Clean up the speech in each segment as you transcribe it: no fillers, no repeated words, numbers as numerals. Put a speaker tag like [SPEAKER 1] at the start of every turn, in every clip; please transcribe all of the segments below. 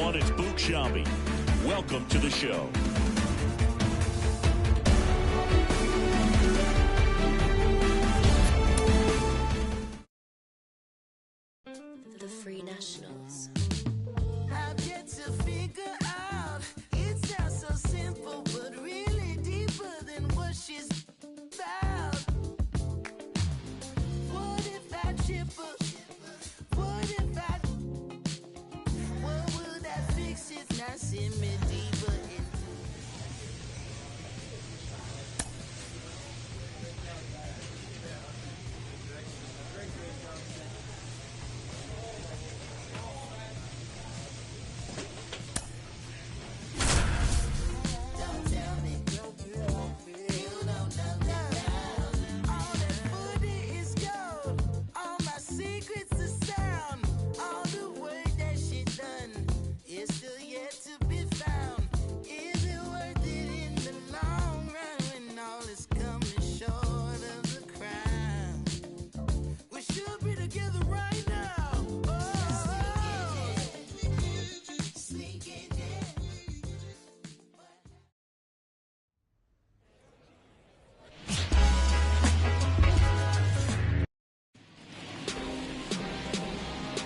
[SPEAKER 1] everyone. It's Book Shambi. Welcome to the show.
[SPEAKER 2] The Free Nationals.
[SPEAKER 3] I've yet to figure out. It sounds so simple, but really deeper than what she's about. What if I trip up? What if I? What would that fix if not send me deeper into?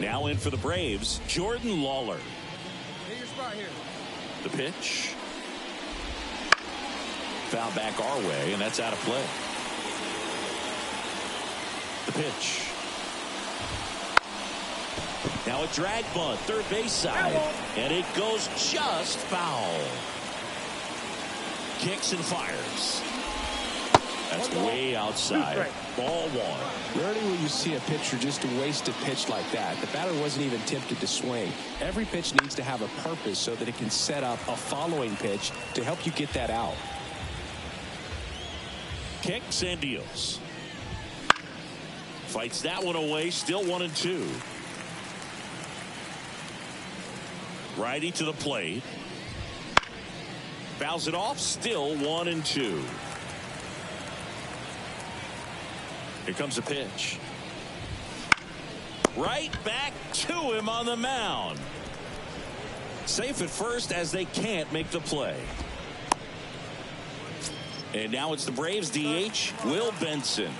[SPEAKER 1] Now in for the Braves, Jordan Lawler.
[SPEAKER 4] Hit your spot here.
[SPEAKER 1] The pitch. Foul back our way, and that's out of play. The pitch. Now a drag bunt, third base side. And it goes just foul. Kicks and fires. That's way outside. Ball one.
[SPEAKER 5] Rarely will you see a pitcher just waste a pitch like that. The batter wasn't even tempted to swing. Every pitch needs to have a purpose so that it can set up a following pitch to help you get that out.
[SPEAKER 1] Kicks and deals. Fights that one away. Still 1-2. Righty to the plate. Fouls it off. Still 1-2. Here comes a pitch. Right back to him on the mound. Safe at first as they can't make the play. And now it's the Braves DH, Will Benson.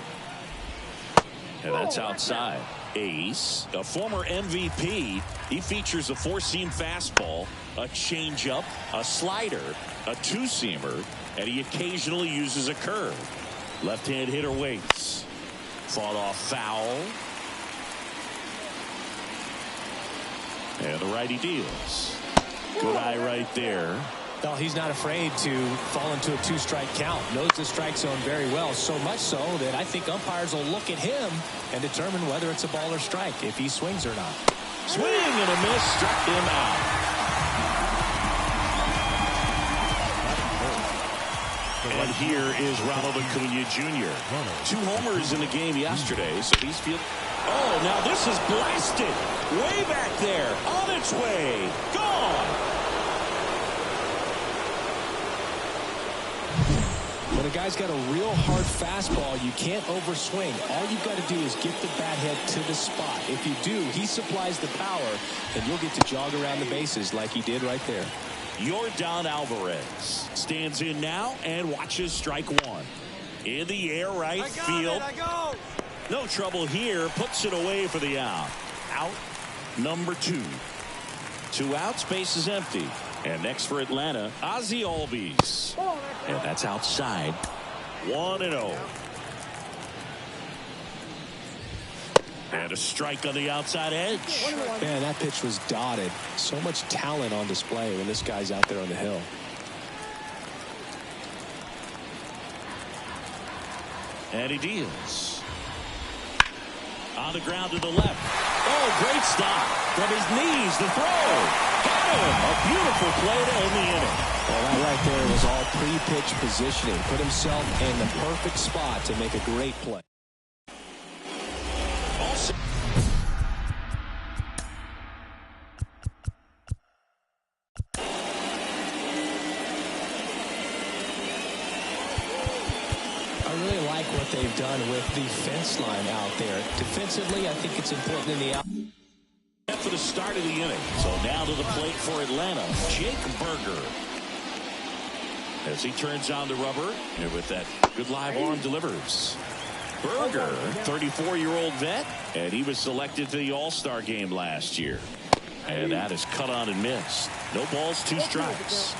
[SPEAKER 1] And that's outside. Ace, a former MVP. He features a four-seam fastball, a changeup, a slider, a two-seamer, and he occasionally uses a curve. Left-hand hitter waits. Fought off foul. And the righty deals. Good eye right there.
[SPEAKER 5] Well, he's not afraid to fall into a two-strike count. Knows the strike zone very well, so much so that I think umpires will look at him and determine whether it's a ball or strike, if he swings or not.
[SPEAKER 1] Swing and a miss, struck him out. And here is Ronald Acuna Jr. 2 homers in the game yesterday, so he's feeling. Oh, now this is blasted. Way back there. On its way. Gone.
[SPEAKER 5] When a guy's got a real hard fastball, you can't overswing. All you've got to do is get the bat head to the spot. If you do, he supplies the power, and you'll get to jog around the bases like he did right there.
[SPEAKER 1] Yordan Alvarez stands in now and watches strike one. In the air right field. No trouble here. Puts it away for the out. Out number 2. 2 outs. Base is empty. And next for Atlanta, Ozzie Albies. And that's outside. 1-0. And a strike on the outside edge.
[SPEAKER 5] Man, that pitch was dotted. So much talent on display when this guy's out there on the hill.
[SPEAKER 1] And he deals. On the ground to the left. Oh, great stop. From his knees, the throw. Got him. A beautiful play to end the inning.
[SPEAKER 5] Well, that right there was all pre-pitch positioning. Put himself in the perfect spot to make a great play.
[SPEAKER 1] Also,
[SPEAKER 5] I really like what they've done with the fence line out there. Defensively, I think it's important in the out.
[SPEAKER 1] for the start of the inning. So Now to the plate for Atlanta, Jake Berger. As he turns on the rubber, and with that good live arm delivers. Berger, 34-year-old vet, and he was selected to the All-Star game last year. And that is cut on and missed. No balls, 2 strikes.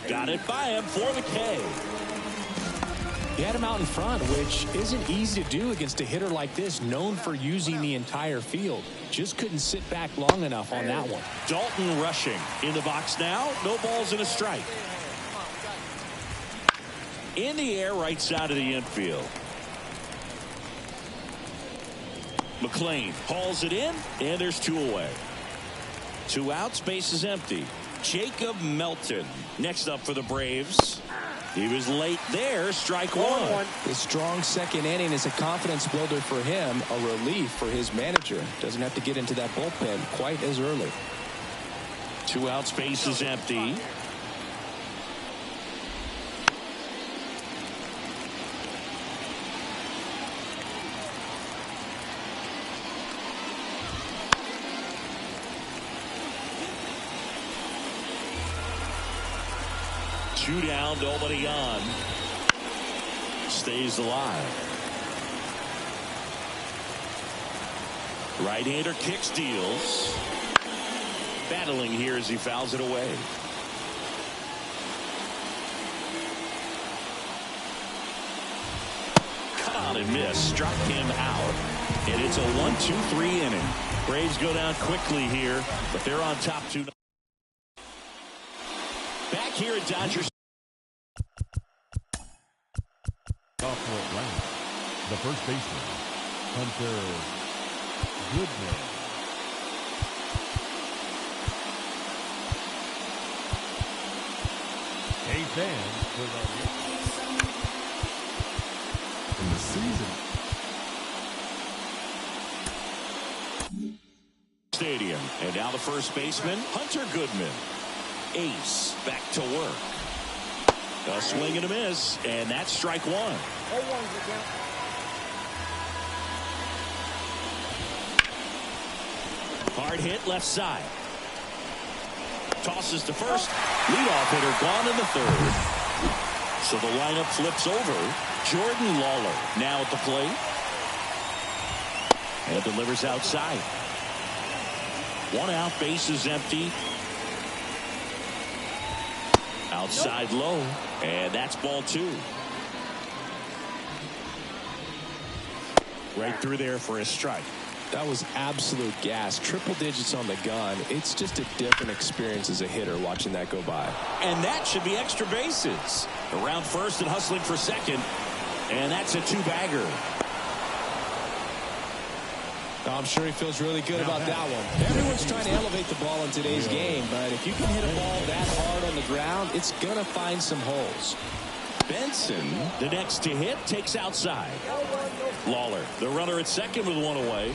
[SPEAKER 1] Got it by him for the K.
[SPEAKER 5] He had him out in front, which isn't easy to do against a hitter like this, known for using the entire field. Just couldn't sit back long enough on that one.
[SPEAKER 1] Dalton rushing in the box now. No balls and a strike. In the air, right side of the infield. McLean hauls it in, and there's 2 away. 2 outs, base is empty. Jacob Melton next up for the Braves. He was late there, strike 1.
[SPEAKER 5] The strong second inning is a confidence builder for him, a relief for his manager. Doesn't have to get into that bullpen quite as early.
[SPEAKER 1] 2 outs, base is empty. Two down, nobody on. Stays alive. Right-hander kicks, deals. Battling here as he fouls it away. Cut on and miss. Struck him out. And it's a 1-2-3 inning. Braves go down quickly here, but they're on top 2. Back here at Dodgers.
[SPEAKER 6] Off for Atlanta, the first baseman, Hunter Goodman. A fan for the in the season.
[SPEAKER 1] Stadium, and now the first baseman, Hunter Goodman. Ace back to work. A swing and a miss, and that's strike 1. Hard hit left side. Tosses to first. Leadoff hitter gone in the 3rd. So the lineup flips over. Jordan Lawler now at the plate. And delivers outside. 1 out, base is empty. Outside low, and that's ball 2. Right through there for a strike.
[SPEAKER 5] That was absolute gas. Triple digits on the gun. It's just a different experience as a hitter watching that go by.
[SPEAKER 1] And that should be extra bases. Around first and hustling for second, and that's a 2-bagger.
[SPEAKER 5] I'm sure he feels really good about that one. Everyone's trying to elevate the ball in today's game, but if you can hit a ball that hard on the ground, it's going to find some holes.
[SPEAKER 1] Benson, the next to hit, takes outside. Lawler, the runner at second with 1 away.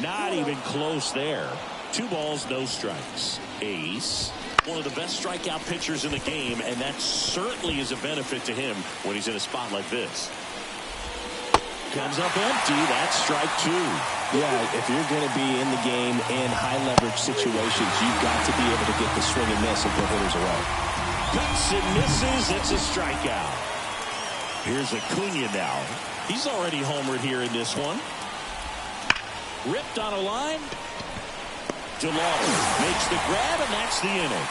[SPEAKER 1] Not even close there. 2 balls, no strikes. Ace, one of the best strikeout pitchers in the game, and that certainly is a benefit to him when he's in a spot like this. Comes up empty. That's strike 2.
[SPEAKER 5] Yeah, if you're going to be in the game in high-leverage situations, you've got to be able to get the swing and miss and put hitters away.
[SPEAKER 1] Cuts and misses. It's a strikeout. Here's Acuna now. He's already homered here in this one. Ripped on a line. DeLawder makes the grab, and that's the inning.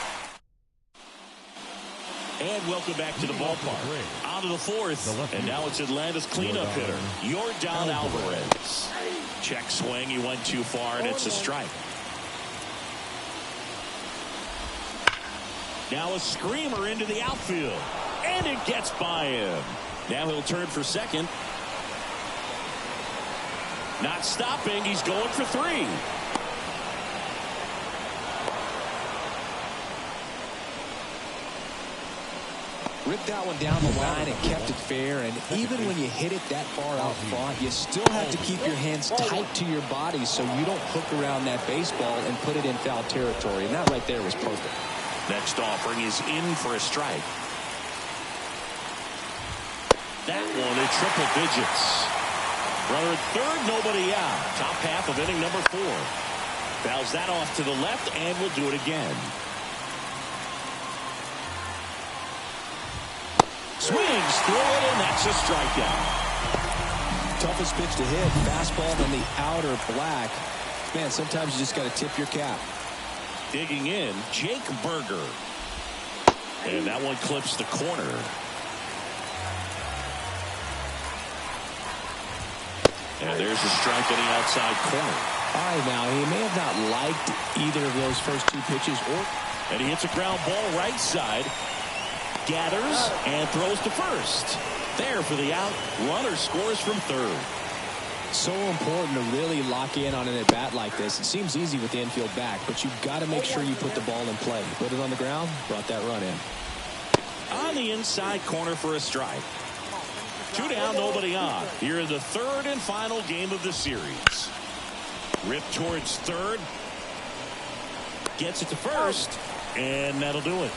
[SPEAKER 1] And welcome back to the ballpark. On to the 4th, and now it's Atlanta's cleanup hitter, Yordan Alvarez. Check swing, he went too far, and it's a strike. Now a screamer into the outfield, and it gets by him. Now he'll turn for second. Not stopping, he's going for 3.
[SPEAKER 5] Ripped that one down the line and kept it fair, and even when you hit it that far out front, you still have to keep your hands tight to your body so you don't hook around that baseball and put it in foul territory, and that right there was perfect.
[SPEAKER 1] Next offering is in for a strike. That one at triple digits. Runner at third, nobody out. Top half of inning number 4. Fouls that off to the left, and we'll do it again. Swings through it, and that's a strikeout.
[SPEAKER 5] Toughest pitch to hit, fastball on the outer black. Man, sometimes you just got to tip your cap.
[SPEAKER 1] Digging in, Jake Berger. And that one clips the corner. And there's a strike on the outside corner.
[SPEAKER 5] All right, now, he may have not liked either of those first 2 pitches.
[SPEAKER 1] And he hits a ground ball right side. Gathers and throws to first. There for the out. Runner scores from third.
[SPEAKER 5] So important to really lock in on an at-bat like this. It seems easy with the infield back, but you've got to make sure you put the ball in play. Put it on the ground, brought that run in.
[SPEAKER 1] On the inside corner for a strike. 2 down, nobody on. Here in the third and final game of the series. Rip towards third. Gets it to first. And that'll do it.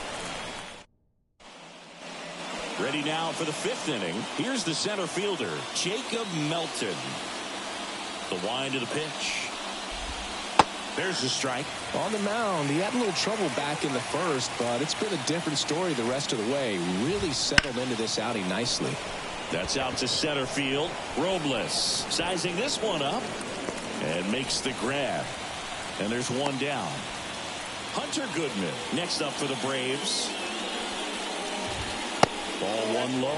[SPEAKER 1] Ready now for the 5th inning. Here's the center fielder, Jacob Melton. The wind of the pitch. There's the strike.
[SPEAKER 5] On the mound, he had a little trouble back in the first, but it's been a different story the rest of the way. Really settled into this outing nicely.
[SPEAKER 1] That's out to center field. Robles sizing this one up and makes the grab. And there's one down. Hunter Goodman next up for the Braves. Ball 1 low.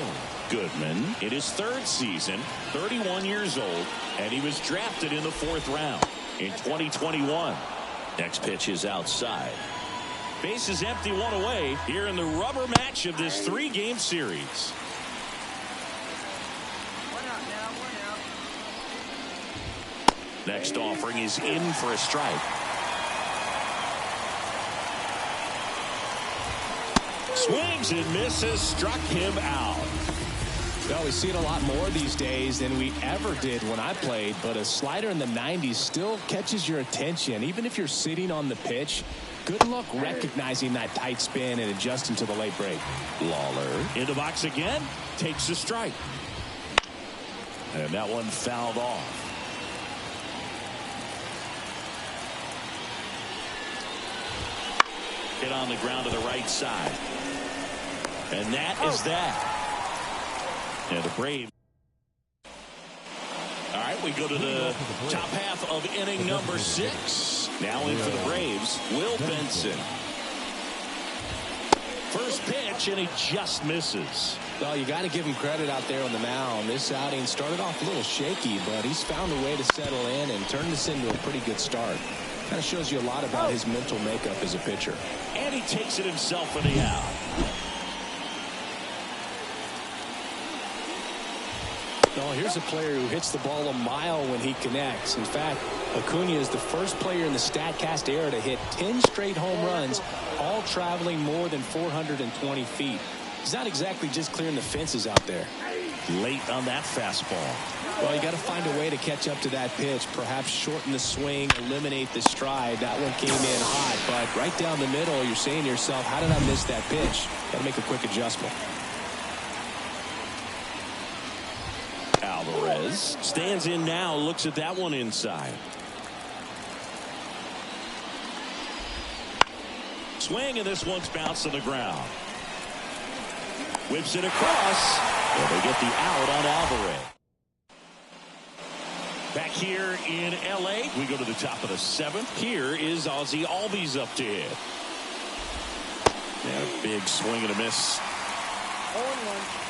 [SPEAKER 1] Goodman in his 3rd season, 31 years old, and he was drafted in the 4th round in 2021. Next pitch is outside. Base is empty, 1 away here in the rubber match of this 3-game series. Next offering is in for a strike. Swings and misses, struck him out.
[SPEAKER 5] Well, we see it a lot more these days than we ever did when I played, but a slider in the 90s still catches your attention. Even if you're sitting on the pitch, good luck recognizing that tight spin and adjusting to the late break.
[SPEAKER 1] Lawler in the box again, takes a strike. And that one fouled off. Hit on the ground to the right side. And that is that. And the Braves. All right, we go to the top half of inning number 6. Now in for the Braves, Will Benson. First pitch, and he just misses.
[SPEAKER 5] Well, you got to give him credit out there on the mound. This outing started off a little shaky, but he's found a way to settle in and turn this into a pretty good start. Kind of shows you a lot about his mental makeup as a pitcher.
[SPEAKER 1] And he takes it himself for the out.
[SPEAKER 5] Well, here's a player who hits the ball a mile when he connects. In fact, Acuna is the first player in the StatCast era to hit 10 straight home runs, all traveling more than 420 feet. He's not exactly just clearing the fences out there.
[SPEAKER 1] Late on that fastball.
[SPEAKER 5] Well, you got to find a way to catch up to that pitch. Perhaps shorten the swing, eliminate the stride. That one came in hot, but right down the middle, you're saying to yourself, how did I miss that pitch? Got to make a quick adjustment.
[SPEAKER 1] Alvarez stands in now, looks at that one inside. Swing, and this one's bounced to the ground. Whips it across, and they get the out on Alvarez. Back here in L.A., we go to the top of the 7th. Here is Ozzie Albies up to hit. And a big swing and a miss.
[SPEAKER 4] 0-1.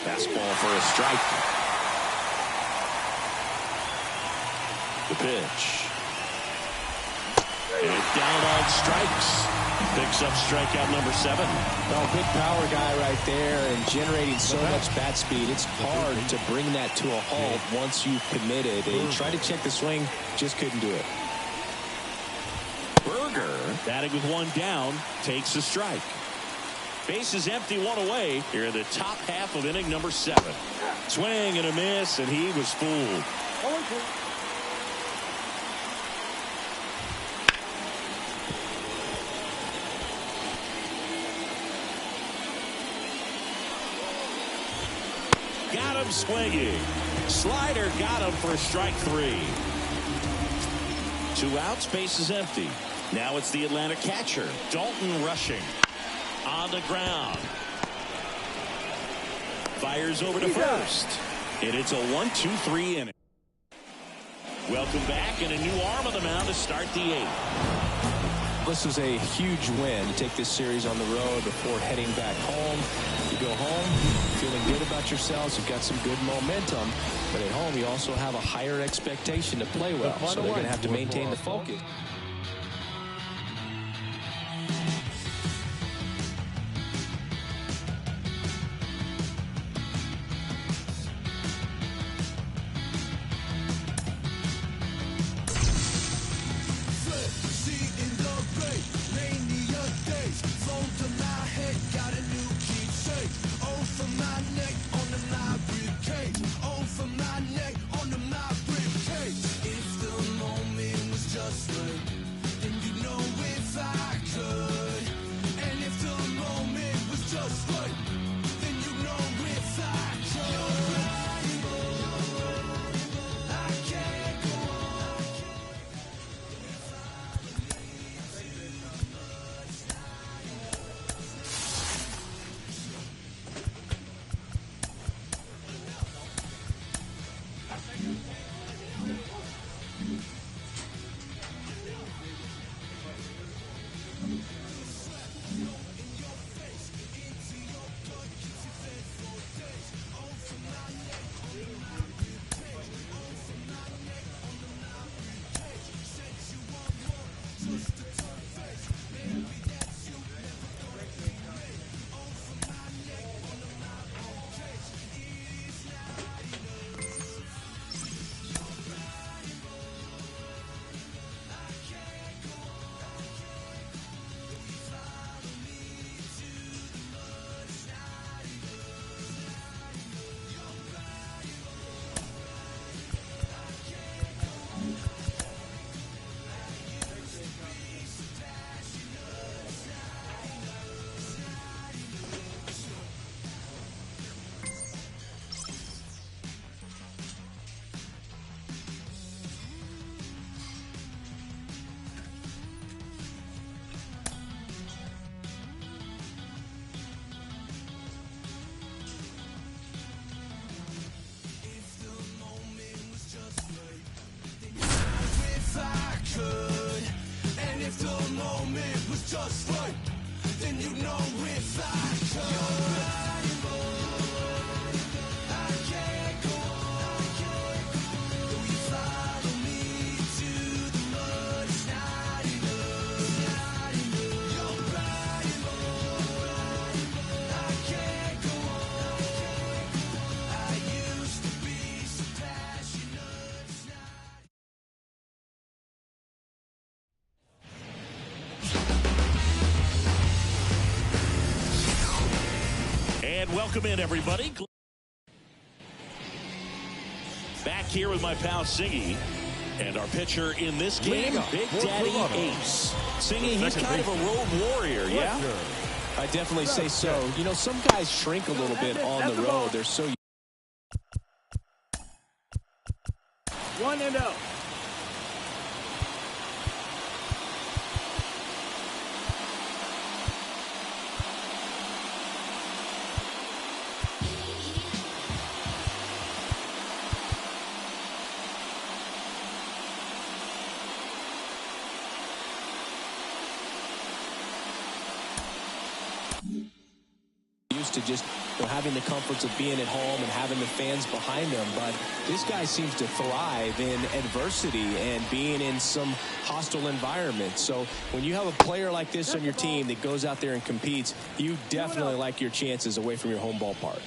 [SPEAKER 1] Fastball for a strike. The pitch. And down on strikes. Picks up strikeout number 7.
[SPEAKER 5] Well, big power guy right there and generating so much bat speed. It's hard to bring that to a halt once you've committed. And try to check the swing, just couldn't do it.
[SPEAKER 1] Berger, batting with 1 down, takes a strike. Base is empty, 1 away here in the top half of inning number 7. Swing and a miss, and he was fooled.
[SPEAKER 4] 0-2.
[SPEAKER 1] him swinging. Slider got him for strike 3. 2 outs, base is empty. Now it's the Atlanta catcher, Dalton rushing. On the ground. Fires over to first. And it's a 1-2-3 inning. Welcome back, and a new arm on the mound to start the 8th.
[SPEAKER 5] This was a huge win to take this series on the road before heading back home. You go home feeling good about yourselves. You've got some good momentum. But at home, you also have a higher expectation to play well. So they're going to have to maintain the focus.
[SPEAKER 3] Just right, then you know if I could. I can't go on. Though you follow me to the mud, it's not enough. You're right, I can't go on. I used to be so passionate, it's not.
[SPEAKER 1] And welcome in, everybody. Back here with my pal Singy. And our pitcher in this game, Big Daddy Ace. Singy, he's kind of a road warrior, yeah?
[SPEAKER 5] I definitely say so. You know, some guys shrink a little bit on the road. They're so...
[SPEAKER 4] 1-0.
[SPEAKER 5] used to just having the comforts of being at home and having the fans behind them, but this guy seems to thrive in adversity and being in some hostile environment. So when you have a player like this on your team that goes out there and competes, you definitely like your chances away from your home ballpark.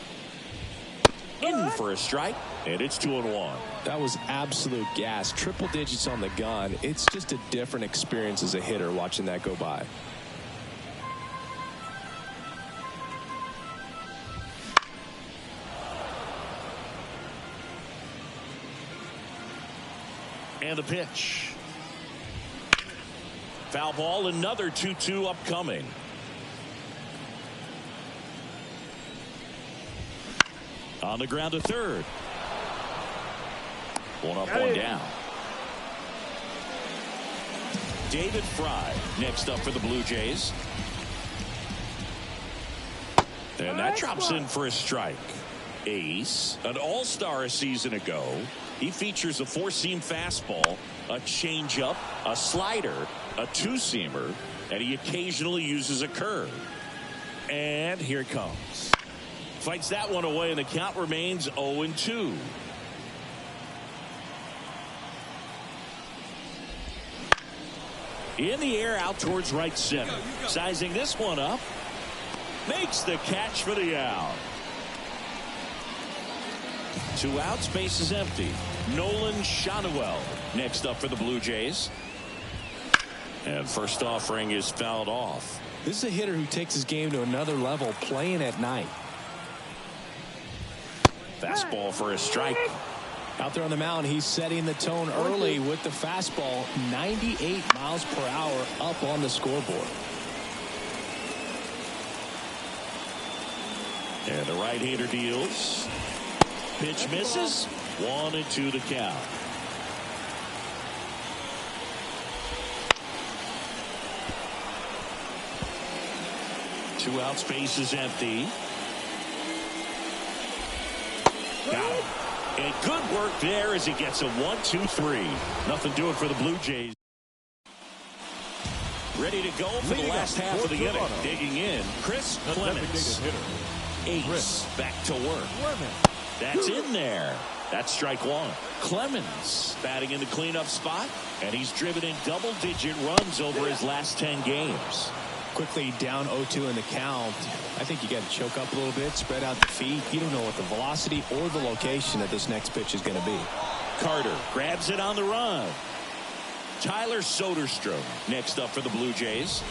[SPEAKER 1] In for a strike, and it's 2-1.
[SPEAKER 5] That was absolute gas. Triple digits on the gun. It's just a different experience as a hitter watching that go by.
[SPEAKER 1] And the pitch. Foul ball, another 2-2 upcoming. On the ground to third. One up,
[SPEAKER 4] Got
[SPEAKER 1] one
[SPEAKER 4] it.
[SPEAKER 1] down. David Fry next up for the Blue Jays. And that drops in for a strike. Ace, an all-star a season ago. He features a four-seam fastball, a changeup, a slider, a two-seamer, and he occasionally uses a curve. And here it comes. Fights that one away, and the count remains 0-2. In the air, out towards right center. Sizing this one up. Makes the catch for the out. 2 outs, base is empty. Nolan Shanuel next up for the Blue Jays. And first offering is fouled off.
[SPEAKER 5] This is a hitter who takes his game to another level playing at night.
[SPEAKER 1] Fastball for a strike.
[SPEAKER 5] Out there on the mound, he's setting the tone early with the fastball. 98 miles per hour up on the scoreboard.
[SPEAKER 1] And the right-hander deals. Pitch misses. 1-2 the count. Two outs, base is empty. Got him. And good work there as he gets a 1-2-3. Nothing doing for the Blue Jays. Ready to go for the last half of the inning. Digging in, Chris Clemens. Ace back to work. That's in there. That's strike one. Clemens batting in the cleanup spot, and he's driven in double-digit runs over his last 10 games.
[SPEAKER 5] Quickly down 0-2 in the count. I think you got to choke up a little bit, spread out the feet. You don't know what the velocity or the location of this next pitch is going to be.
[SPEAKER 1] Carter grabs it on the run. Tyler Soderstrom next up for the Blue Jays.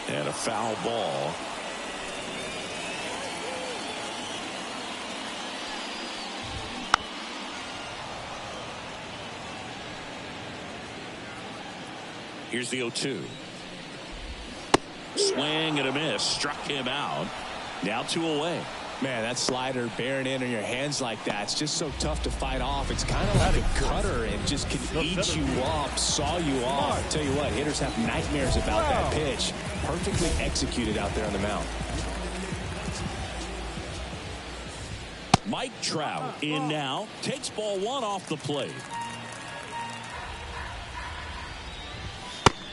[SPEAKER 1] And a foul ball. Here's the 0-2. Swing and a miss. Struck him out. Now 2 away.
[SPEAKER 5] Man, that slider bearing in on your hands like that, it's just so tough to fight off. It's kind of like a cutter and just can eat you up, saw you off. Tell you what, hitters have nightmares about that pitch. Perfectly executed out there on the mound.
[SPEAKER 1] Mike Trout in now. Takes ball 1 off the plate.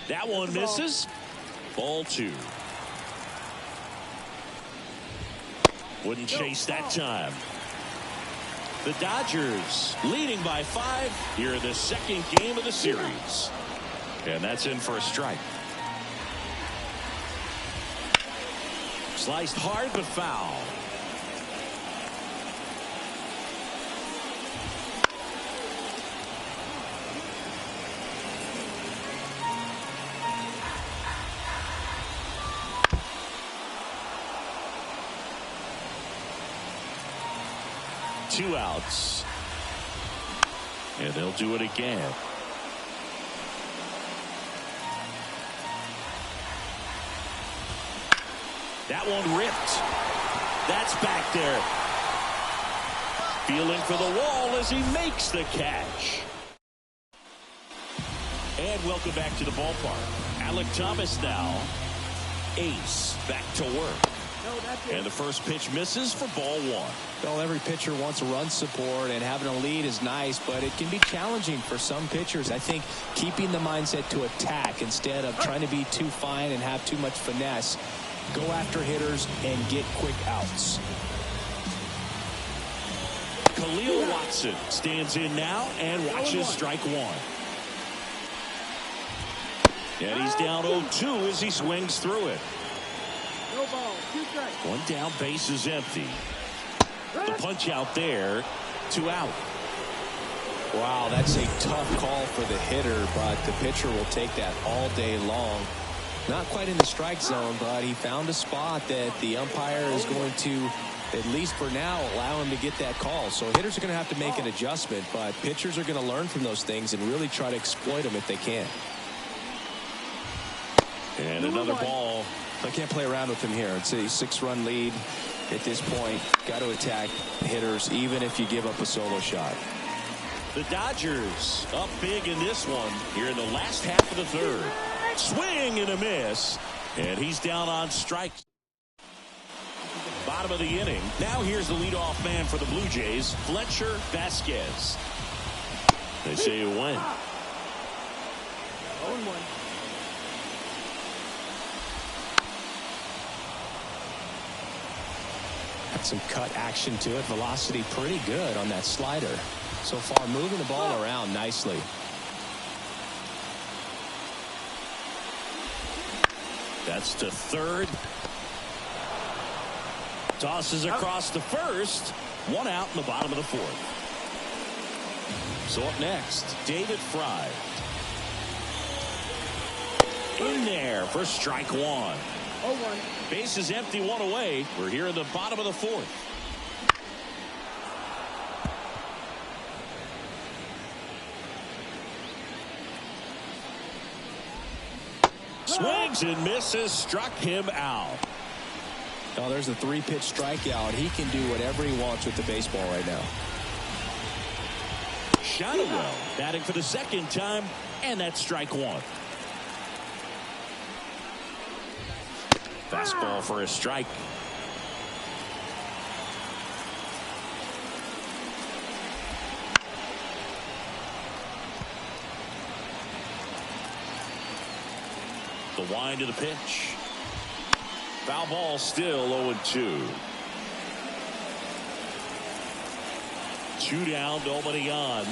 [SPEAKER 1] That one misses. Ball 2. Wouldn't chase that time. The Dodgers leading by 5 here in the second game of the series. And that's in for a strike. Sliced hard but foul. Two outs. And they'll do it again. That one ripped. That's back there. Feeling for the wall as he makes the catch. And welcome back to the ballpark. Alec Thomas now. Ace back to work. And the first pitch misses for ball 1.
[SPEAKER 5] Well, every pitcher wants run support, and having a lead is nice, but it can be challenging for some pitchers. I think keeping the mindset to attack instead of trying to be too fine and have too much finesse. Go after hitters and get quick outs.
[SPEAKER 1] Khalil Watson stands in now and watches strike 1. And he's down 0-2 as he swings through it.
[SPEAKER 4] No ball, 2 strikes.
[SPEAKER 1] 1 down, base is empty. The punch out there, 2 out.
[SPEAKER 5] Wow, that's a tough call for the hitter, but the pitcher will take that all day long. Not quite in the strike zone, but he found a spot that the umpire is going to, at least for now, allow him to get that call. So hitters are going to have to make an adjustment, but pitchers are going to learn from those things and really try to exploit them if they can.
[SPEAKER 1] And another ball.
[SPEAKER 5] I can't play around with him here. It's a 6-run lead. At this point, got to attack hitters even if you give up a solo shot.
[SPEAKER 1] The Dodgers up big in this one here in the last half of the third. Swing and a miss. And he's down on strikes. Bottom of the inning. Now here's the leadoff man for the Blue Jays, Fletcher Vasquez. They say a win.
[SPEAKER 4] 0-1.
[SPEAKER 5] Got some cut action to it. Velocity pretty good on that slider. So far, moving the ball around nicely.
[SPEAKER 1] That's to third. Tosses across to first. One out in the bottom of the fourth. So up next, David Fry. In there for strike one.
[SPEAKER 4] 0-1.
[SPEAKER 1] Base is empty, one away. We're here in the bottom of the fourth. Swings and misses, struck him out.
[SPEAKER 5] Oh, there's a 3-pitch strikeout. He can do whatever he wants with the baseball right now.
[SPEAKER 1] Shadowell batting for the second time, and that's strike one. Fastball for a strike. The wind of the pitch. Foul ball, still 0-2. 2 down, nobody on.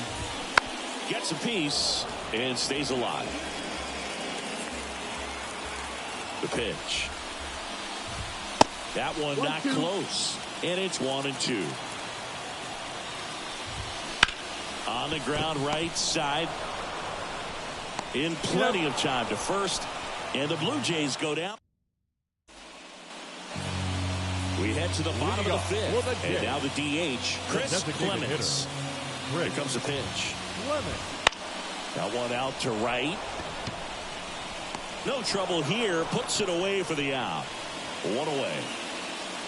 [SPEAKER 1] Gets a piece and stays alive. The pitch. That one not close, and it's 1-2. On the ground, right side. In plenty of time to first, and the Blue Jays go down. We head to the bottom of the fifth, and now the DH, Chris Clemens. Here comes the pitch. That one out to right. No trouble here, puts it away for the out. One away.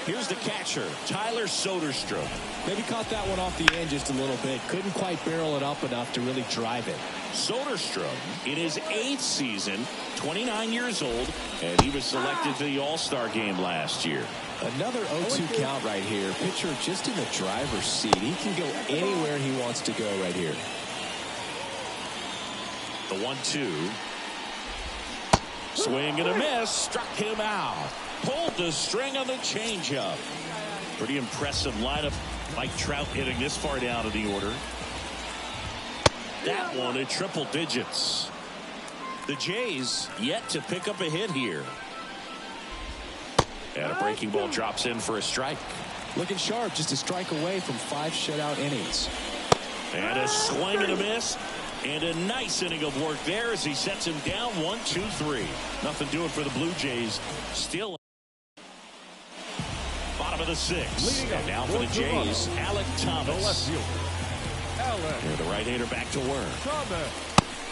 [SPEAKER 1] Here's the catcher, Tyler Soderstrom.
[SPEAKER 5] Maybe caught that one off the end just a little bit. Couldn't quite barrel it up enough to really drive it.
[SPEAKER 1] Soderstrom in his 8th season, 29 years old, and he was selected to the All-Star game last year.
[SPEAKER 5] Another 0-2 count right here. Pitcher just in the driver's seat. He can go anywhere he wants to go right here.
[SPEAKER 1] The 1-2. Swing and a miss. Struck him out. Pulled the string on the changeup. Pretty impressive lineup. Mike Trout hitting this far down in the order. That one at triple digits. The Jays yet to pick up a hit here. And a breaking ball drops in for a strike.
[SPEAKER 5] Looking sharp, just a strike away from 5 shutout innings.
[SPEAKER 1] And a swing and a miss. And a nice inning of work there as he sets him down 1-2-3. Nothing doing for the Blue Jays. Still bottom of the 6th. And now for the Jays, Alec Thomas. And the right-hander back to work.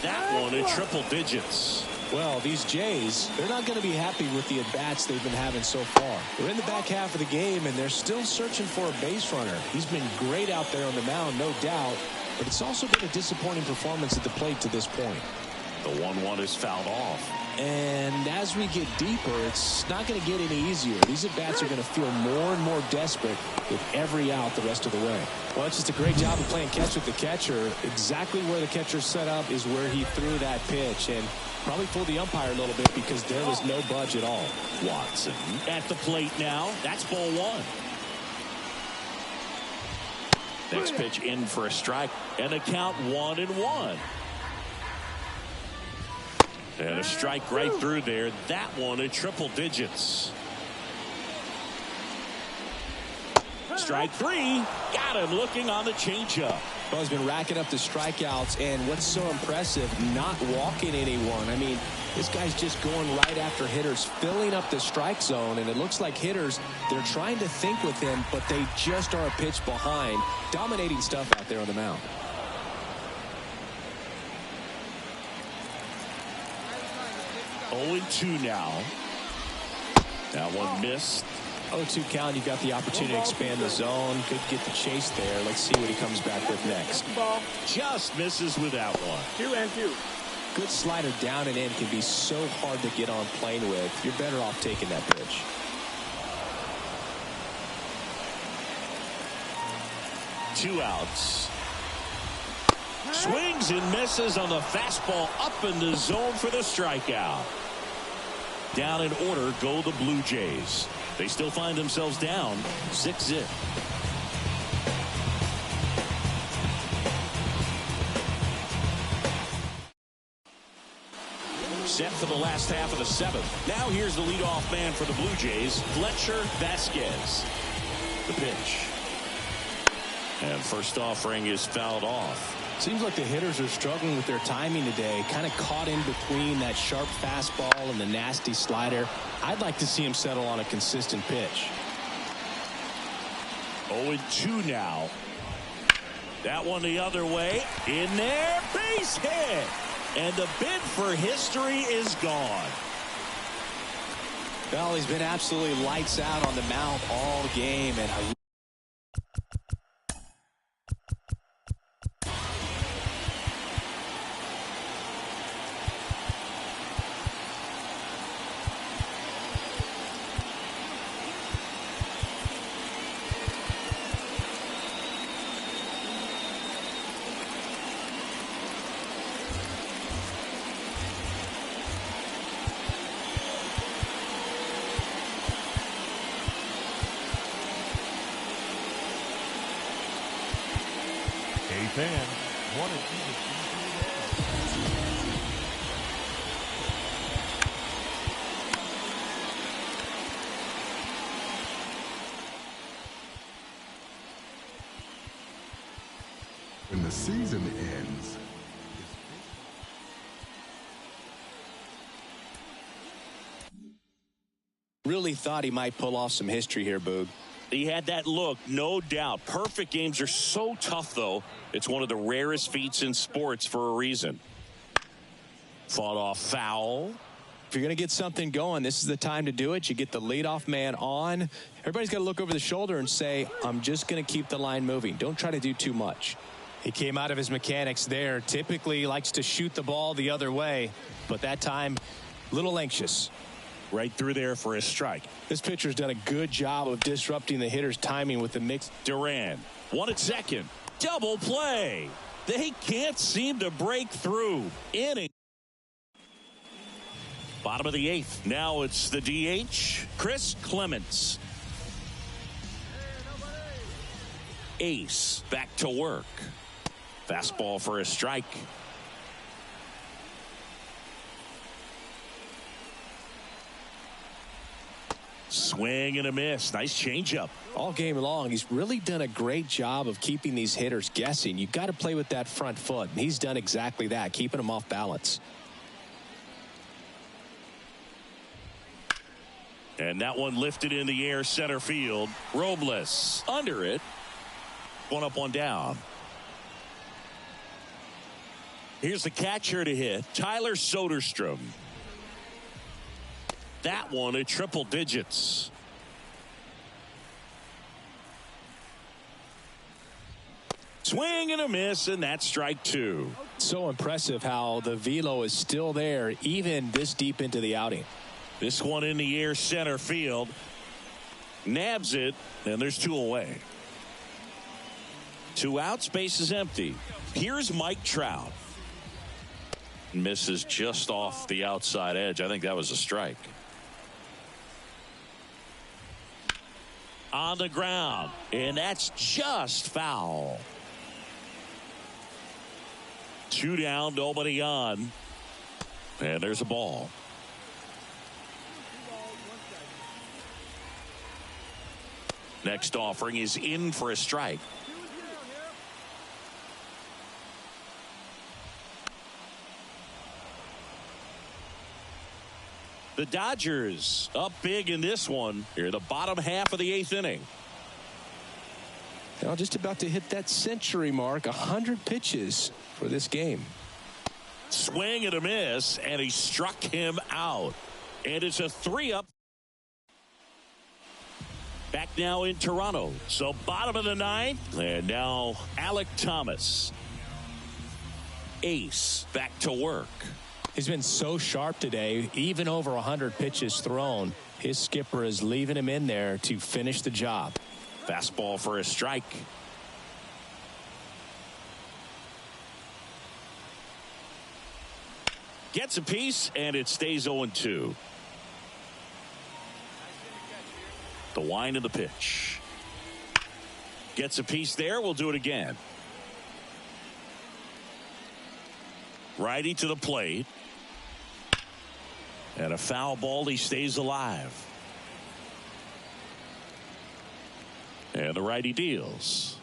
[SPEAKER 1] That one at triple digits.
[SPEAKER 5] Well, these Jays, they're not going to be happy with the at-bats they've been having so far. They're in the back half of the game, and they're still searching for a base runner. He's been great out there on the mound, no doubt, but it's also been a disappointing performance at the plate to this point.
[SPEAKER 1] The 1-1 is fouled off.
[SPEAKER 5] And as we get deeper, it's not going to get any easier. These at-bats are going to feel more and more desperate with every out the rest of the way. Well, it's just a great job of playing catch with the catcher. Exactly where the catcher set up is where he threw that pitch, and probably fooled the umpire a little bit because there was no budge at all.
[SPEAKER 1] Watson at the plate now. That's ball 1. Next pitch in for a strike, and a count 1-1. And a strike right through there. That one at triple digits. Strike 3. Got him looking on the changeup.
[SPEAKER 5] Well, he's been racking up the strikeouts, and what's so impressive, not walking anyone. I mean, this guy's just going right after hitters, filling up the strike zone, and it looks like hitters, they're trying to think with him, but they just are a pitch behind. Dominating stuff out there on the mound.
[SPEAKER 1] Oh, 0-2 now. That one missed.
[SPEAKER 5] 0-2 count. You've got the opportunity to expand the zone. Could get the chase there. Let's see what he comes back with next.
[SPEAKER 4] Ball.
[SPEAKER 1] Just misses with that one.
[SPEAKER 4] 2-2.
[SPEAKER 5] Good slider down and in can be so hard to get on plane with. You're better off taking that pitch.
[SPEAKER 1] Two outs. Swings and misses on the fastball up in the zone for the strikeout. Down in order go the Blue Jays. They still find themselves down 6-0. Set for the last half of the seventh. Now here's the leadoff man for the Blue Jays, Fletcher Vasquez. The pitch. And first offering is fouled off.
[SPEAKER 5] Seems like the hitters are struggling with their timing today. Kind of caught in between that sharp fastball and the nasty slider. I'd like to see him settle on a consistent pitch.
[SPEAKER 1] 0-2 now. That one the other way. In there, base hit. And the bid for history is gone.
[SPEAKER 5] Well, he's been absolutely lights out on the mound all game, and
[SPEAKER 6] Fan wanted to
[SPEAKER 7] when the season ends.
[SPEAKER 5] really thought he might pull off some history here, Boog.
[SPEAKER 1] He had that look, no doubt. Perfect games are so tough, though. It's one of the rarest feats in sports for a reason. Fought off foul.
[SPEAKER 5] If you're going to get something going, this is the time to do it. You get the leadoff man on. Everybody's got to look over the shoulder and say, I'm just going to keep the line moving. Don't try to do too much. He came out of his mechanics there. Typically likes to shoot the ball the other way, but that time, a little anxious.
[SPEAKER 1] Right through there for a strike.
[SPEAKER 5] This pitcher's done a good job of disrupting the hitter's timing with the mix.
[SPEAKER 1] Duran, one at second. Double play. They can't seem to break through. Inning. Bottom of the eighth. Now it's the DH, Chris Clements. Ace back to work. Fastball for a strike. Swing and a miss. Nice changeup.
[SPEAKER 5] All game long, he's really done a great job of keeping these hitters guessing. You've got to play with that front foot. And he's done exactly that, keeping them off balance.
[SPEAKER 1] And that one lifted in the air, center field. Robles under it. One up, one down. Here's the catcher to hit, Tyler Soderstrom. That one at triple digits. Swing and a miss, and that's strike two.
[SPEAKER 5] So impressive how the velo is still there even this deep into the outing.
[SPEAKER 1] This one in the air, center field. Nabs it, and there's two away. Two out, space is empty. Here's Mike Trout. Misses just off the outside edge. I think that was a strike. On the ground, and that's just foul. Two down, nobody on, and there's a ball. Next offering is in for a strike. The Dodgers up big in this one here, the bottom half of the eighth inning.
[SPEAKER 5] Now just about to hit that century mark, 100 pitches for this game.
[SPEAKER 1] Swing and a miss, and he struck him out. And it's a 3-up. Back now in Toronto. So bottom of the ninth. And now Alec Thomas. Ace back to work.
[SPEAKER 5] He's been so sharp today, even over 100 pitches thrown. His skipper is leaving him in there to finish the job.
[SPEAKER 1] Fastball for a strike. Gets a piece, and it stays 0-2. The wind of the pitch. Gets a piece there. We'll do it again. Righty to the plate. And a foul ball. He stays alive. And the righty deals.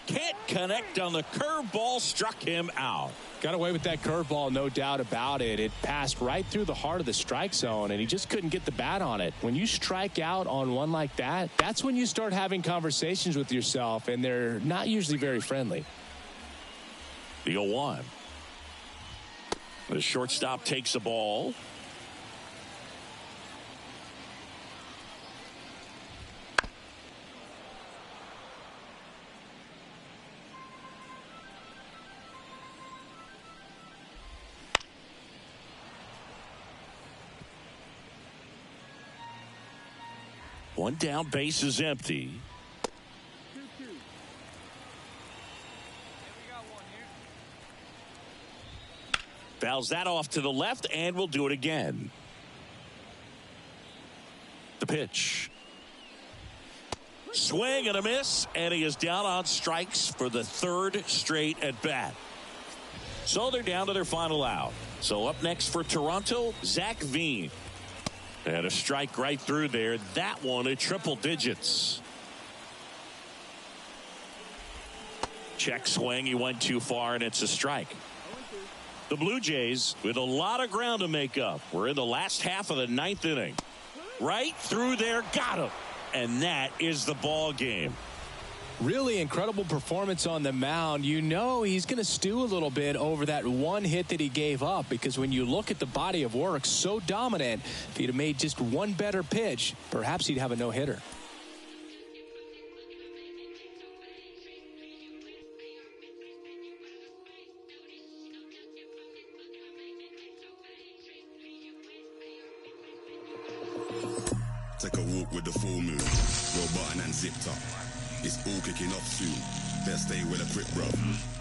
[SPEAKER 1] Can't connect on the curveball. Struck him out.
[SPEAKER 5] Got away with that curveball, no doubt about it. It passed right through the heart of the strike zone, and he just couldn't get the bat on it. When you strike out on one like that, that's when you start having conversations with yourself, and they're not usually very friendly.
[SPEAKER 1] The 0-1. The shortstop takes the ball. One down, base is empty.
[SPEAKER 4] 2-2.
[SPEAKER 1] Fouls that off to the left, and we'll do it again. The pitch. Swing and a miss, and he is down on strikes for the third straight at bat. So they're down to their final out. So up next for Toronto, Zach Veen. And a strike right through there. That one at triple digits. Check swing. He went too far, and it's a strike. The Blue Jays with a lot of ground to make up. We're in the last half of the ninth inning. Right through there. Got him. And that is the ball game.
[SPEAKER 5] Really incredible performance on the mound. You know he's going to stew a little bit over that one hit that he gave up, because when you look at the body of work, so dominant, if he'd have made just one better pitch, perhaps he'd have a no-hitter.
[SPEAKER 8] Take a walk with the full moon. Roll button and zipped up. It's all kicking off soon. Better stay with a quick, bro.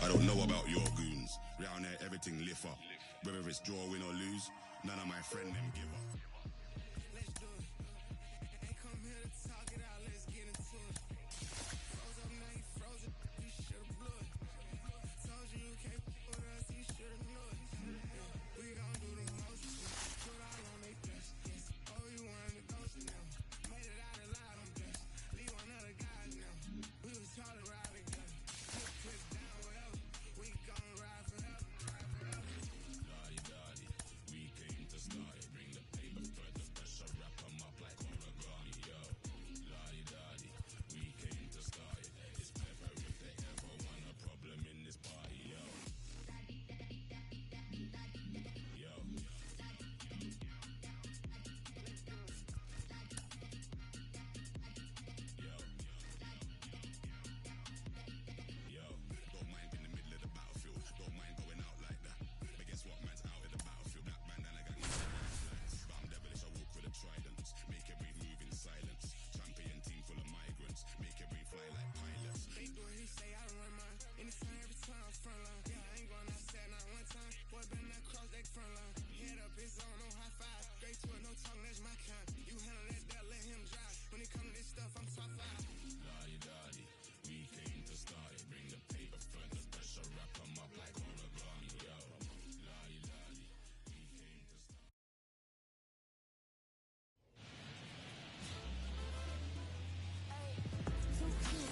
[SPEAKER 8] I don't know about your goons. Round here, everything lift up. Whether it's draw, win or lose, none of my friend them give up.
[SPEAKER 3] Let's do it. Ain't come here to talk it out, let's get into it. Froze up, now you frozen. You should've blew it. Told you you can't with us, you should've knew it. We gon' do the most. Put all on they best. Oh, you wanted to ghost now. Made it out alive, I'm blessed. Leave one of the guys now. We was taught to ride together. Put down whatever. We gon' ride forever.
[SPEAKER 8] Daddy, daddy, we came to start it. Bring the paper, put the pressure, wrap 'em up like origami, yo. Daddy, daddy, we came to start it. It's pepper if they ever want a problem in this party, yo. Yo. Yo, don't mind in the middle of the battlefield. Don't mind going out like that. But guess what, man's out in the battlefield. Black bandana gang is flags. But I'm devilish, I walk with a trident. Make every move in silence. Champion team full of migrants. Make every fly like pilots.
[SPEAKER 3] He do what he say, I run mine. In the front every time, front line. Yeah, I ain't going outside not one time. Boy, better not cross that front line. Head up, it's on, no high five. Straight to it, no talk, that's my kind. You handle that, that, let him drive. When it come to this stuff, I'm top 5.
[SPEAKER 8] Daddy, daddy, we came to start it. Bring the paper, put the pressure, wrap 'em up like origami, yo. Daddy, daddy, we came to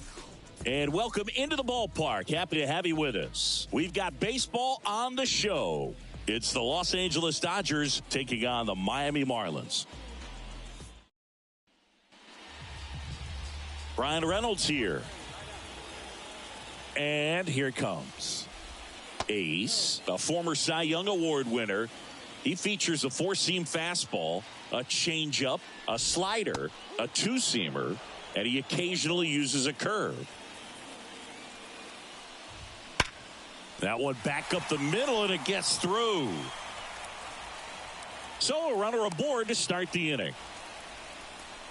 [SPEAKER 8] start.
[SPEAKER 1] And welcome into the ballpark. Happy to have you with us. We've got baseball on the show. It's the Los Angeles Dodgers taking on the Miami Marlins. Brian Reynolds here. And here it comes. Ace, a former Cy Young Award winner. He features a four-seam fastball, a changeup, a slider, a two-seamer, and he occasionally uses a curve. That one back up the middle, and it gets through. So a runner aboard to start the inning.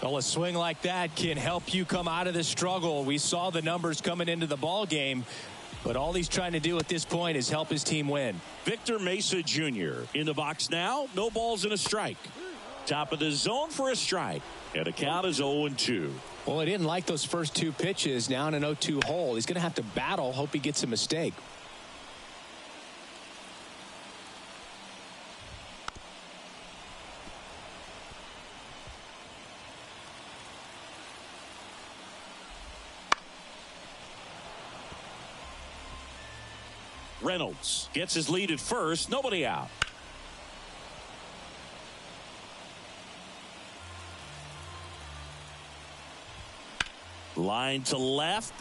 [SPEAKER 5] Well, a swing like that can help you come out of the struggle. We saw the numbers coming into the ball game, but all he's trying to do at this point is help his team win.
[SPEAKER 1] Victor Mesa Jr. in the box now. No balls and a strike. Top of the zone for a strike. And the count is 0-2.
[SPEAKER 5] Well, he didn't like those first two pitches. Now in an 0-2 hole. He's going to have to battle. Hope he gets a mistake.
[SPEAKER 1] Reynolds gets his lead at first. Nobody out. Line to left.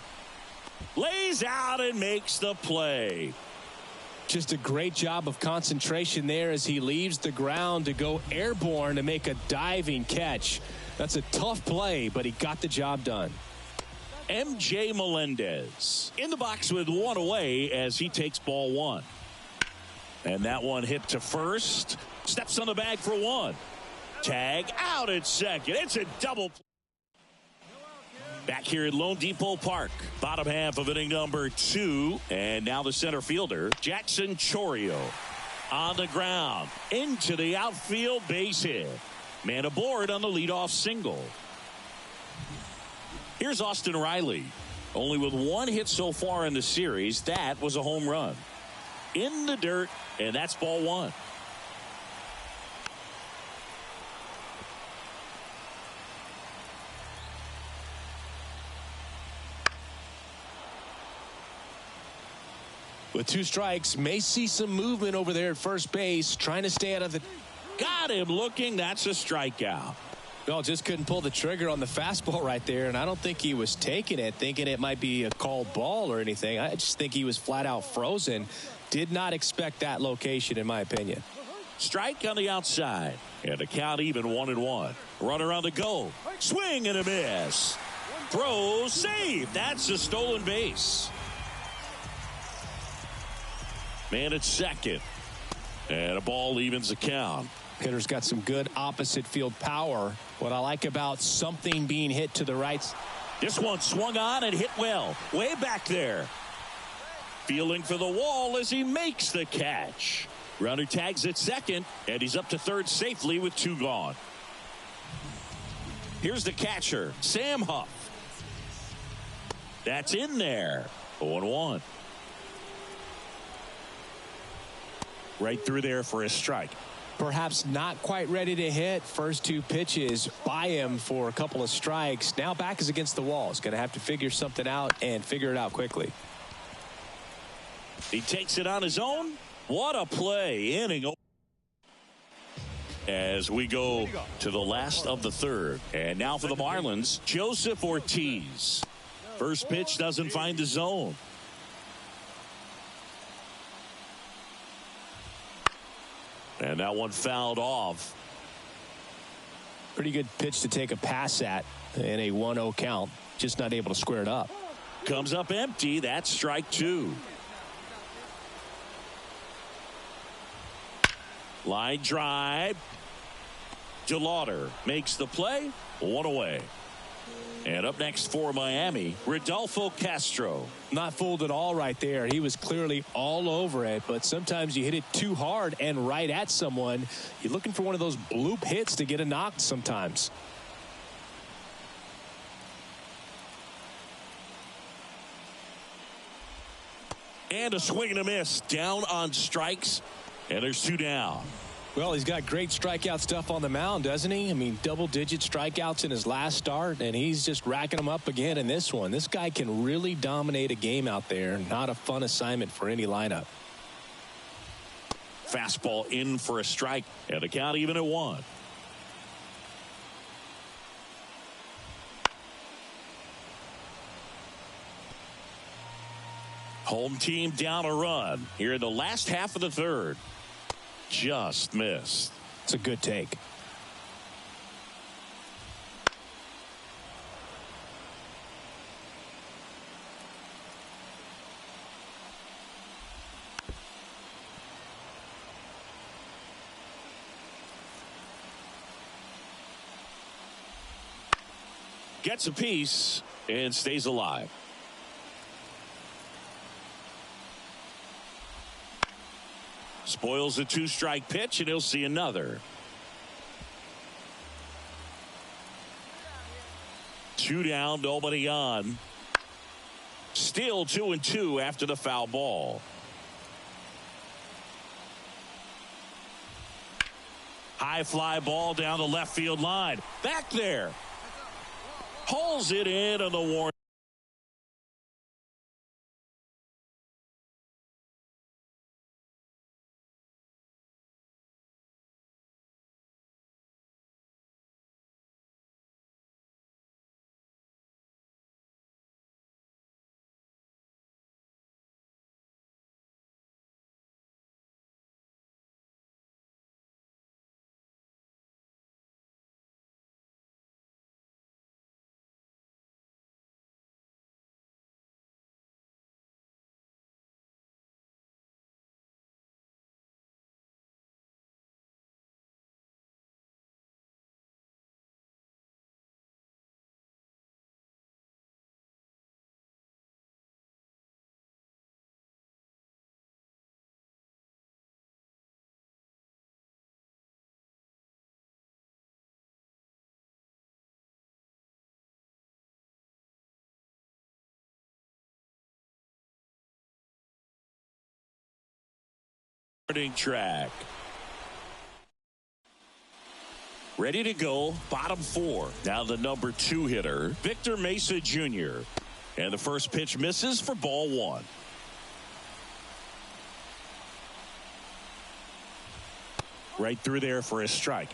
[SPEAKER 1] Lays out and makes the play.
[SPEAKER 5] Just a great job of concentration there as he leaves the ground to go airborne to make a diving catch. That's a tough play, but he got the job done.
[SPEAKER 1] MJ Melendez in the box with one away as he takes ball one. And that one hit to first. Steps on the bag for one. Tag out at second. It's a double play. Back here at Lone Depot Park. Bottom half of inning number 2. And now the center fielder, Jackson Chorio. On the ground. Into the outfield base hit. Man aboard on the leadoff single. Here's Austin Riley. Only with one hit so far in the series. That was a home run. In the dirt, and that's ball one.
[SPEAKER 5] With 2 strikes, may see some movement over there at first base, trying to stay out of the...
[SPEAKER 1] Got him looking. That's a strikeout.
[SPEAKER 5] Well, just couldn't pull the trigger on the fastball right there, and I don't think he was taking it, thinking it might be a called ball or anything. I just think he was flat out frozen. Did not expect that location, in my opinion.
[SPEAKER 1] Strike on the outside, and the count even 1-1. Runner on the go. Swing and a miss. Throw, save. That's a stolen base. Man at second, and a ball evens the count.
[SPEAKER 5] Hitter's got some good opposite field power. What I like about something being hit to the right.
[SPEAKER 1] This one swung on and hit well. Way back there. Feeling for the wall as he makes the catch. Runner tags at second, and he's up to third safely with 2 gone. Here's the catcher, Sam Huff. That's in there. 0-1. Right through there for a strike.
[SPEAKER 5] Perhaps not quite ready to hit. First 2 pitches by him for a couple of strikes. Now back is against the wall. He's going to have to figure something out and figure it out quickly.
[SPEAKER 1] He takes it on his own. What a play. Inning as we go to the last of the third. And now for the Marlins, Joseph Ortiz. First pitch doesn't find the zone. And that one fouled off.
[SPEAKER 5] Pretty good pitch to take a pass at in a 1-0 count. Just not able to square it up.
[SPEAKER 1] Comes up empty. That's strike 2. Line drive. DeLauder makes the play. 1 away. And up next for Miami, Rodolfo Castro.
[SPEAKER 5] Not fooled at all right there. He was clearly all over it, but sometimes you hit it too hard and right at someone. You're looking for one of those bloop hits to get a knock sometimes.
[SPEAKER 1] And a swing and a miss. Down on strikes, and there's 2 down.
[SPEAKER 5] Well, he's got great strikeout stuff on the mound, doesn't he? I mean, double-digit strikeouts in his last start, and he's just racking them up again in this one. This guy can really dominate a game out there. Not a fun assignment for any lineup.
[SPEAKER 1] Fastball in for a strike, and the count even at 1. Home team down a run here in the last half of the third. Just missed.
[SPEAKER 5] It's a good take.
[SPEAKER 1] Gets a piece and stays alive. Spoils a 2-strike pitch, and he'll see another. 2 down, nobody on. Still 2-2 after the foul ball. High fly ball down the left field line. Back there. Pulls it in on the warning. Track. Ready to go, bottom 4. Now the number 2 hitter, Victor Mesa Jr. And the first pitch misses for ball 1. Right through there for a strike.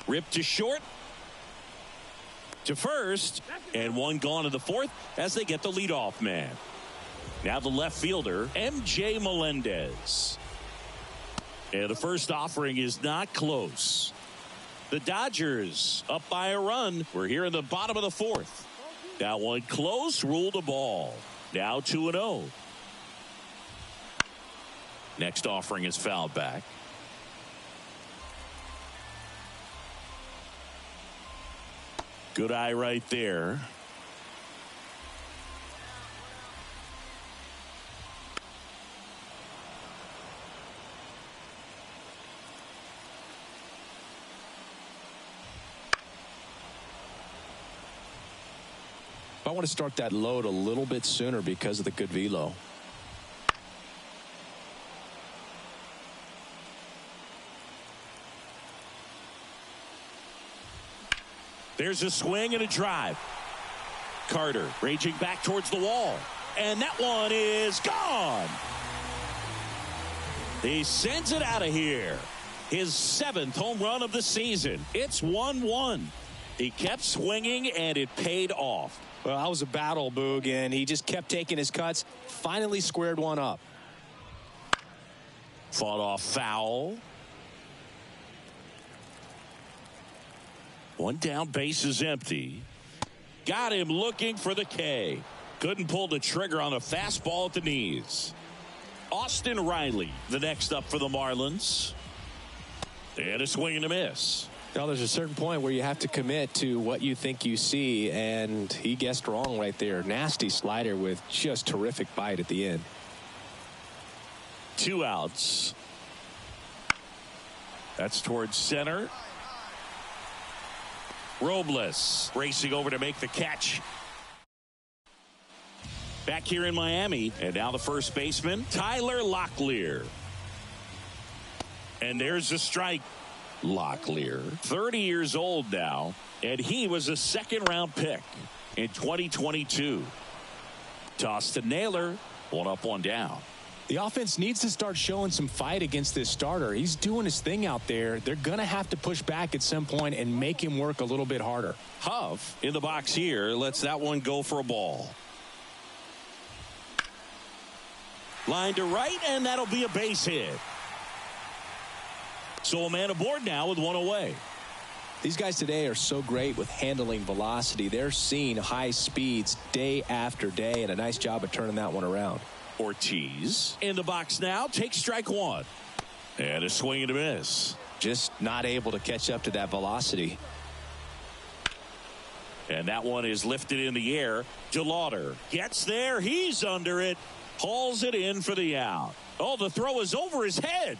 [SPEAKER 1] Ripped to short, to first, and one gone to the 4th as they get the leadoff man. Now the left fielder, M.J. Melendez. And the first offering is not close. The Dodgers up by a run. We're here in the bottom of the 4th. That one close, ruled a ball. Now 2-0. Next offering is fouled back. Good eye right there.
[SPEAKER 5] I want to start that load a little bit sooner because of the good velo.
[SPEAKER 1] There's a swing and a drive. Carter raging back towards the wall. And that one is gone. He sends it out of here. His 7th home run of the season. It's 1-1. He kept swinging and it paid off.
[SPEAKER 5] Well, that was a battle, Boog, and he just kept taking his cuts. Finally squared one up.
[SPEAKER 1] Fought off foul. One down, base is empty. Got him looking for the K. Couldn't pull the trigger on a fastball at the knees. Austin Riley, the next up for the Marlins. And a swing and a miss.
[SPEAKER 5] Now, there's a certain point where you have to commit to what you think you see, and he guessed wrong right there. Nasty slider with just terrific bite at the end.
[SPEAKER 1] 2 outs. That's towards center. Robles racing over to make the catch. Back here in Miami, and now the first baseman, Tyler Locklear. And there's a strike. Locklear, 30 years old now, and he was a 2nd-round pick in 2022. Toss to Naylor, 1 up, 1 down.
[SPEAKER 5] The offense needs to start showing some fight against this starter. He's doing his thing out there. They're going to have to push back at some point and make him work a little bit harder.
[SPEAKER 1] Huff in the box here lets that one go for a ball. Line to right, and that'll be a base hit. So a man aboard now with one away.
[SPEAKER 5] These guys today are so great with handling velocity. They're seeing high speeds day after day, and a nice job of turning that one around.
[SPEAKER 1] Ortiz in the box now, takes strike one. And a swing and a miss.
[SPEAKER 5] Just not able to catch up to that velocity.
[SPEAKER 1] And that one is lifted in the air. DeLauder gets there. He's under it. Hauls it in for the out. Oh, the throw is over his head.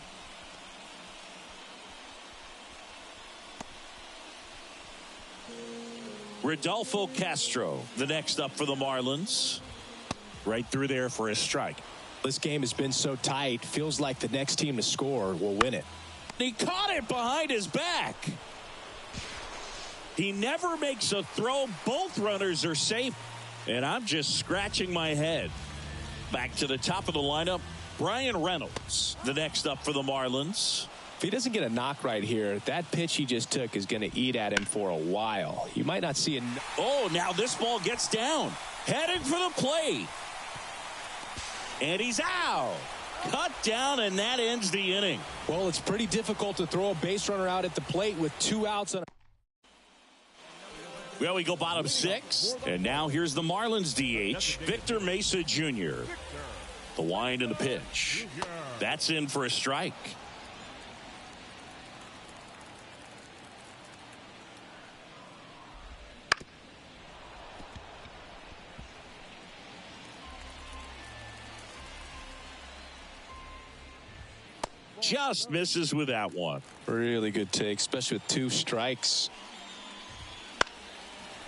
[SPEAKER 1] Rodolfo Castro, the next up for the Marlins. Right through there for a strike.
[SPEAKER 5] This game has been so tight. Feels like the next team to score will win it.
[SPEAKER 1] He caught it behind his back. He never makes a throw. Both runners are safe. And I'm just scratching my head. Back to the top of the lineup, Brian Reynolds, the next up for the Marlins.
[SPEAKER 5] If he doesn't get a knock right here, that pitch he just took is going to eat at him for a while. You might not see it.
[SPEAKER 1] Oh, now this ball gets down. Heading for the plate. And he's out. Cut down, and that ends the inning.
[SPEAKER 5] Well, it's pretty difficult to throw a base runner out at the plate with 2 outs on.
[SPEAKER 1] Well, we go bottom 6. And now here's the Marlins DH, Victor Mesa Jr. The wind and the pitch. That's in for a strike. Just misses with that one.
[SPEAKER 5] Really good take, especially with 2 strikes.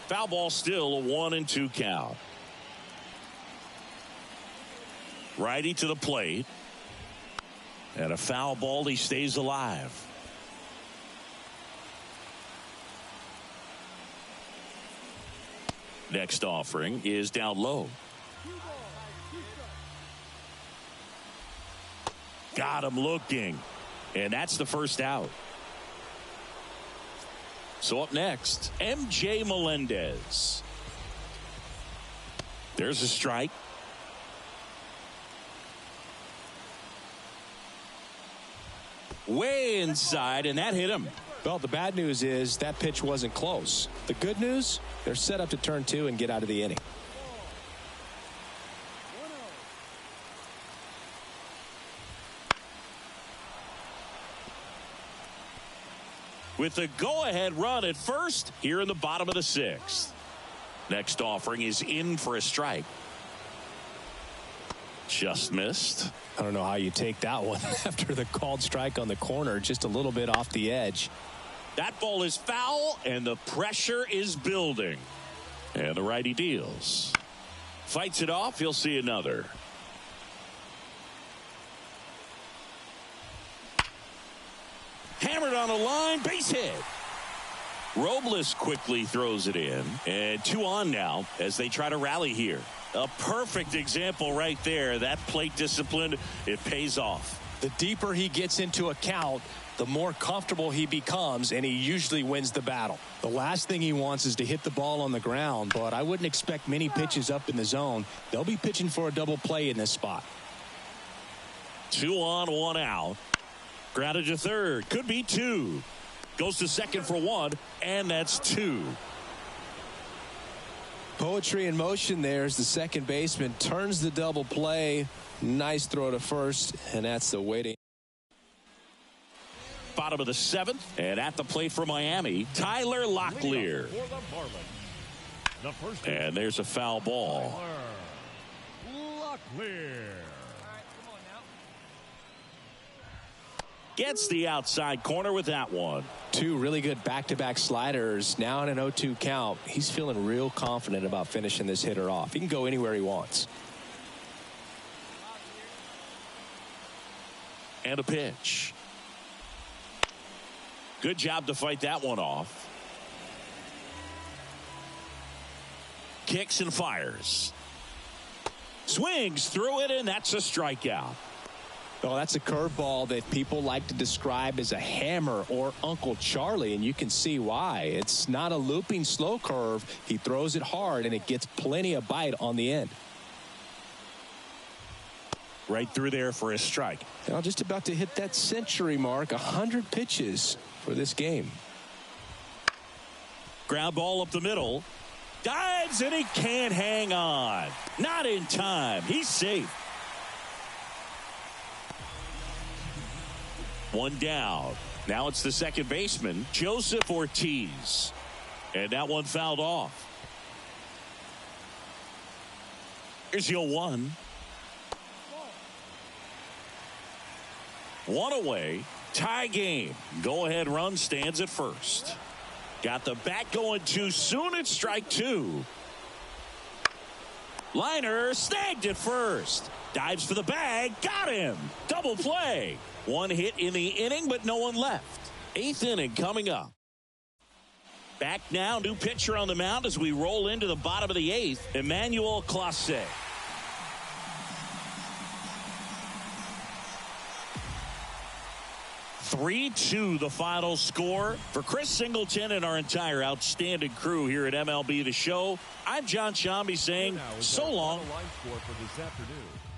[SPEAKER 1] Foul ball, still a 1-2 count. Righty to the plate. And a foul ball, he stays alive. Next offering is down low. Got him looking. And that's the first out. So up next, MJ Melendez. There's a strike. Way inside, and that hit him.
[SPEAKER 5] Well, the bad news is that pitch wasn't close. The good news, they're set up to turn 2 and get out of the inning.
[SPEAKER 1] With the go-ahead run at first here in the bottom of the 6th. Next offering is in for a strike. Just missed.
[SPEAKER 5] I don't know how you take that one after the called strike on the corner, just a little bit off the edge.
[SPEAKER 1] That ball is foul, and the pressure is building. And the righty deals. Fights it off. He'll see another. Hammered on the line, base hit. Robles quickly throws it in, and 2 on now as they try to rally here. A perfect example right there. That plate discipline, it pays off.
[SPEAKER 5] The deeper he gets into a count, the more comfortable he becomes, and he usually wins the battle. The last thing he wants is to hit the ball on the ground, but I wouldn't expect many pitches up in the zone. They'll be pitching for a double play in this spot.
[SPEAKER 1] 2 on, 1 out. Grounded to third. Could be 2. Goes to second for 1, and that's 2.
[SPEAKER 5] Poetry in motion there as the second baseman turns the double play. Nice throw to first, and that's the waiting.
[SPEAKER 1] Bottom of the 7th, and at the plate for Miami, Tyler Locklear. And there's a foul ball.
[SPEAKER 6] Locklear.
[SPEAKER 1] Gets the outside corner with that one.
[SPEAKER 5] 2 really good back-to-back sliders. Now in an 0-2 count. He's feeling real confident about finishing this hitter off. He can go anywhere he wants.
[SPEAKER 1] And a pitch. Good job to fight that one off. Kicks and fires. Swings through it, and that's a strikeout.
[SPEAKER 5] Oh, that's a curveball that people like to describe as a hammer or Uncle Charlie, and you can see why. It's not a looping slow curve. He throws it hard, and it gets plenty of bite on the end.
[SPEAKER 1] Right through there for a strike.
[SPEAKER 5] Now just about to hit that century mark, 100 pitches for this game.
[SPEAKER 1] Ground ball up the middle. Dives, and he can't hang on. Not in time. He's safe. One down. Now it's the second baseman, Joseph Ortiz. And that one fouled off. Here's your 1. One away. Tie game. Go-ahead run stands at first. Got the bat going too soon. It's strike 2. Liner snagged at first. Dives for the bag. Got him. Double play. One hit in the inning, but no one left. 8th inning coming up. Back now, new pitcher on the mound as we roll into the bottom of the 8th. Emmanuel Clase. 3-2 the final score. For Chris Singleton and our entire outstanding crew here at MLB The Show, I'm John Shambi saying so long.
[SPEAKER 6] Line score for this afternoon.